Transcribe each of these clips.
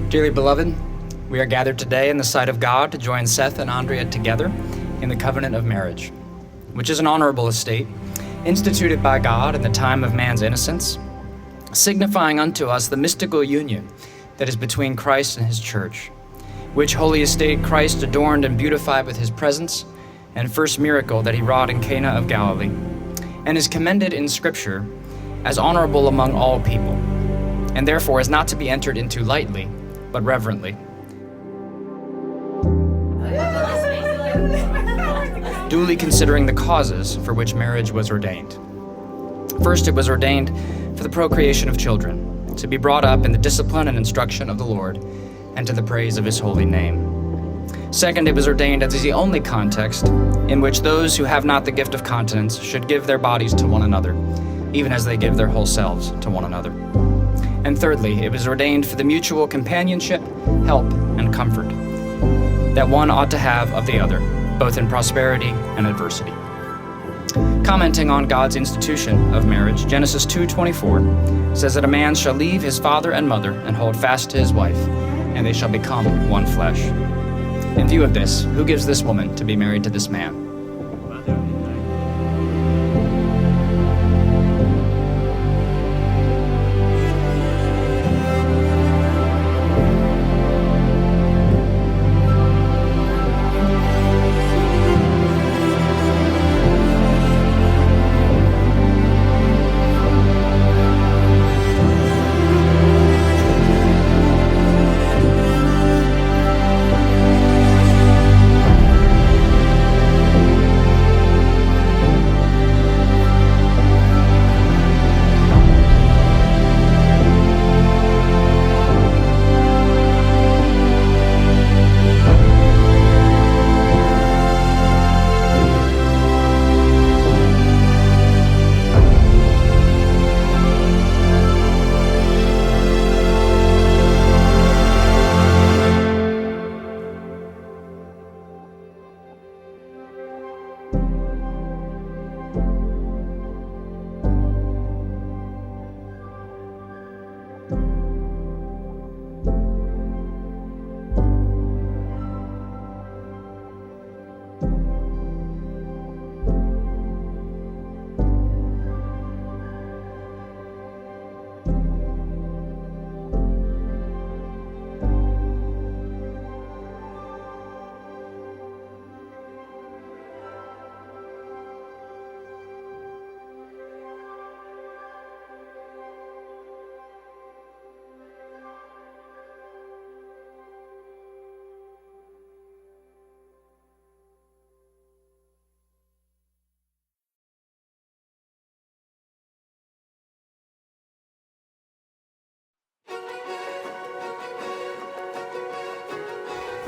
Dearly beloved, we are gathered today in the sight of God to join Seth and Andrea together in the covenant of marriage, which is an honorable estate, instituted by God in the time of man's innocence, signifying unto us the mystical union that is between Christ and his church, which holy estate Christ adorned and beautified with his presence, and first miracle that he wrought in Cana of Galilee, and is commended in Scripture as honorable among all people, and therefore is not to be entered into lightly, but reverently. Duly considering the causes for which marriage was ordained. First, it was ordained for the procreation of children, to be brought up in the discipline and instruction of the Lord, and to the praise of his holy name. Second, it was ordained as the only context in which those who have not the gift of continence should give their bodies to one another, even as they give their whole selves to one another. And thirdly, it was ordained for the mutual companionship, help, and comfort that one ought to have of the other, both in prosperity and adversity. Commenting on God's institution of marriage, Genesis 2:24 says that a man shall leave his father and mother and hold fast to his wife, and they shall become one flesh. In view of this, who gives this woman to be married to this man?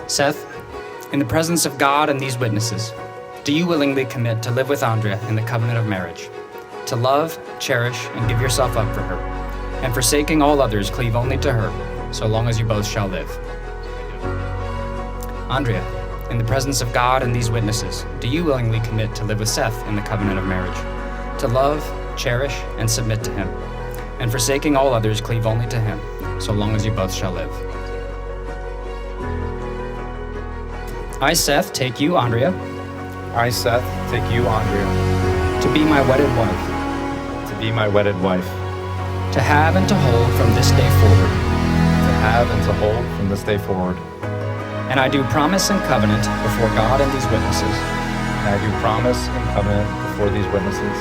Seth, in the presence of God and these witnesses, do you willingly commit to live with Andrea in the covenant of marriage, to love, cherish, and give yourself up for her, and forsaking all others, cleave only to her, so long as you both shall live? Andrea, in the presence of God and these witnesses, do you willingly commit to live with Seth in the covenant of marriage, to love, cherish, and submit to him, and forsaking all others, cleave only to him, so long as you both shall live? I, Seth, take you, Andrea. I, Seth, take you, Andrea. To be my wedded wife. To be my wedded wife. To have and to hold from this day forward. To have and to hold from this day forward. And I do promise and covenant before God and these witnesses. And I do promise and covenant before these witnesses.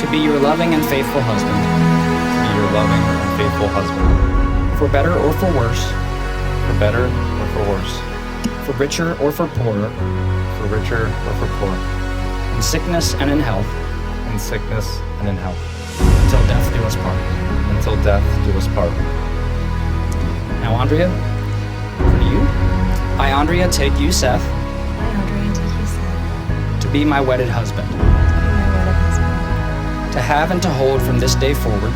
To be your loving and faithful husband. To be your loving and faithful husband. For better or for worse. For better or for worse. For richer or for poorer. For richer or for poor. In sickness and in health. In sickness and in health. Until death do us part. Until death do us part. Now, Andrea, for you, I, Andrea, take you, Seth. I, Andrea, take you, Seth. To be my wedded husband. To be my wedded husband. To have and to hold from this day forward. To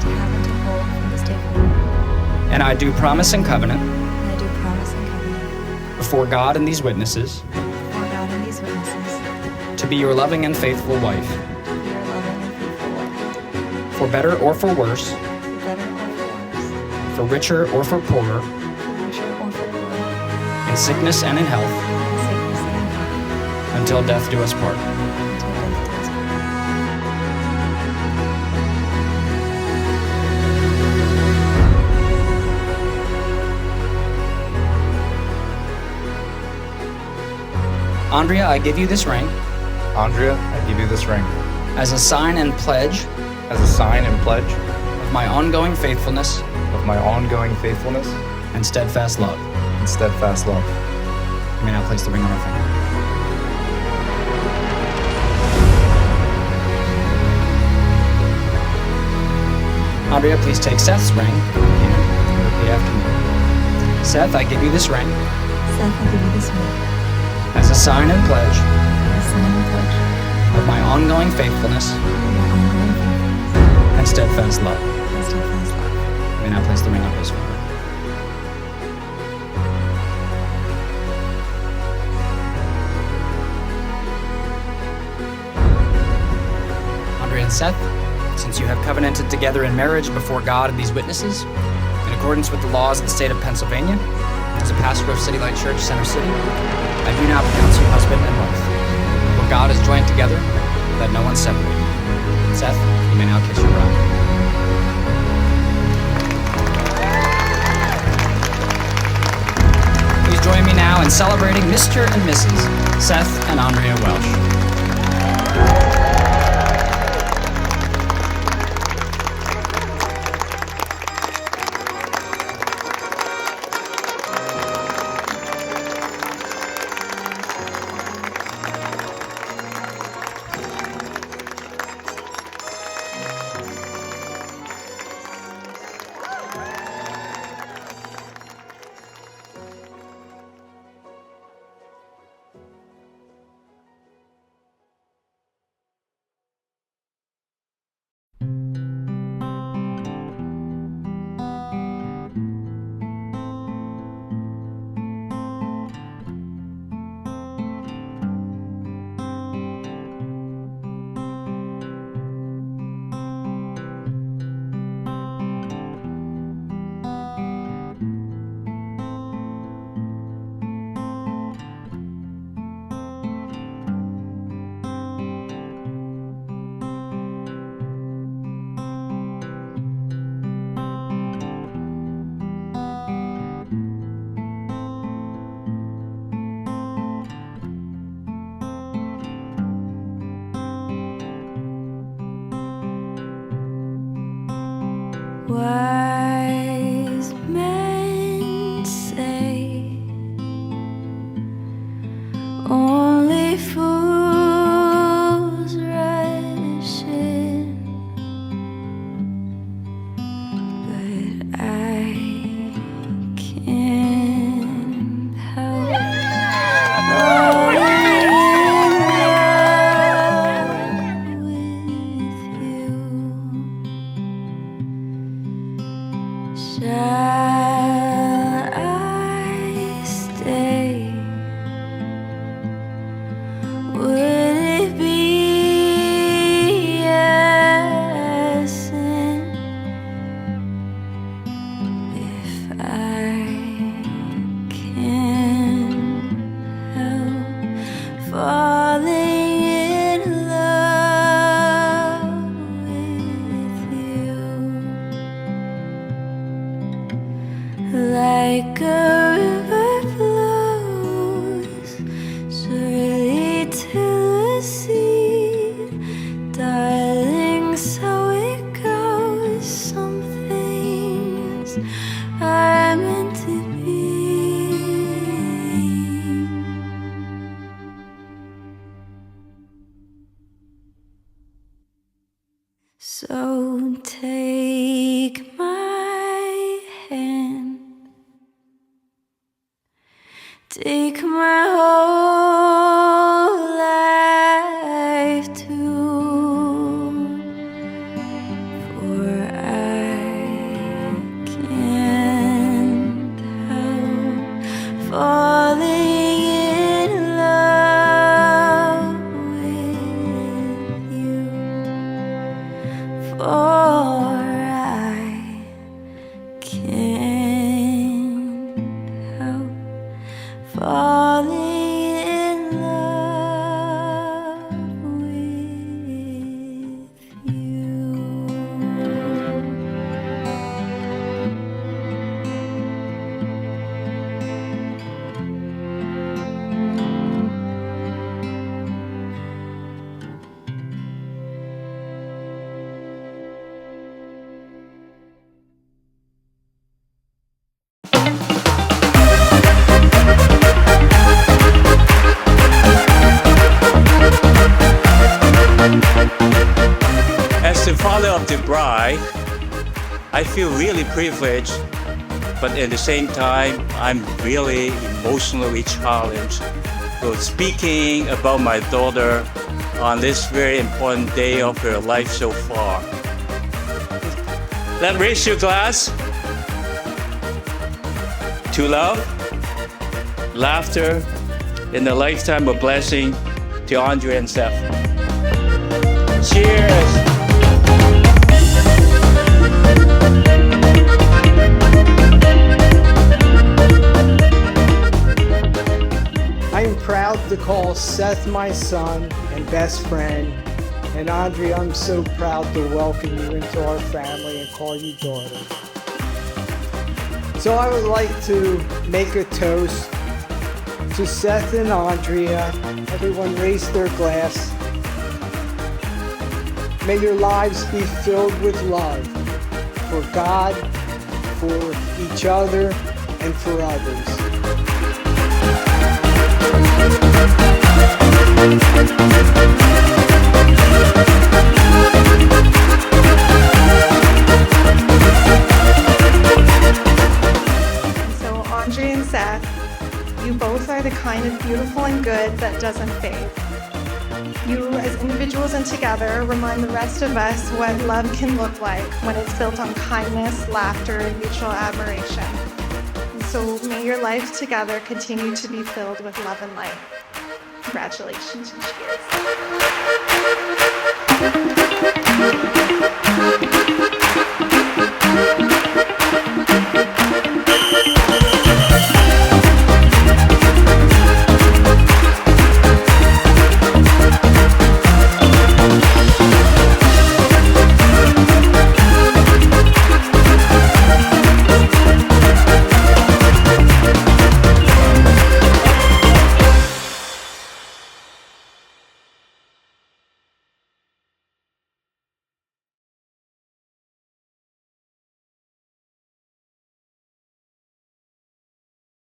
have and to hold from this day forward. And I do promise and covenant. And I do promise and covenant. Before God and these witnesses. Before God and these witnesses. To be your loving and faithful wife. To be your loving and faithful wife. For better or for worse. For better or for worse. for richer or for poorer, for richer or for poorer, in sickness and in health, in sickness and in health, until death do us part. until death do us part. Andrea, I give you this ring Andrea, I give you this ring as a sign and pledge as a sign and pledge of my ongoing faithfulness of my ongoing faithfulness and steadfast love. and steadfast love. You may now place the ring on her finger. Andrea, please take Seth's ring and repeat after me. Seth, I give you this ring Seth, I give you this ring as a sign and pledge as a sign and pledge of my ongoing faithfulness of my ongoing faithfulness and steadfast love. and steadfast love. You may now place the ring on his finger. Andrea and Seth, since you have covenanted together in marriage before God and these witnesses, in accordance with the laws of the state of Pennsylvania, as a pastor of City Light Church, Center City, I do now pronounce you husband and wife. For God has joined together, let no one separate you. Seth, you may now kiss your bride. Please join me now in celebrating Mr. and Mrs. Seth and Andrea Welsh. Wise men say only fools rush in, but I can't help falling in love with you. Shall I stay? Would it be a sin if I can't help falling in love with you? Like a river flows surely to the sea, darling, so it goes. Some things are meant to be. So take my hand, take my whole life too, for I can't help falling in love with you, for I can't falling in love with you. As the father of the bride, I feel really privileged, but at the same time, I'm really emotionally challenged for speaking about my daughter on this very important day of her life so far. Let's raise your glass to love, laughter, and a lifetime of blessing to Andrea and Seth. Cheers! I am proud to call Seth my son and best friend, and Andrea, I'm so proud to welcome you into our family and call you daughter. So I would like to make a toast to Seth and Andrea. Everyone raise their glass. May your lives be filled with love for God, for each other, and for others. So Andrea and Seth, you both are the kind of beautiful and good that doesn't fade. You as individuals and together remind the rest of us what love can look like when it's built on kindness, laughter, and mutual admiration. And so may your life together continue to be filled with love and light. Congratulations and cheers.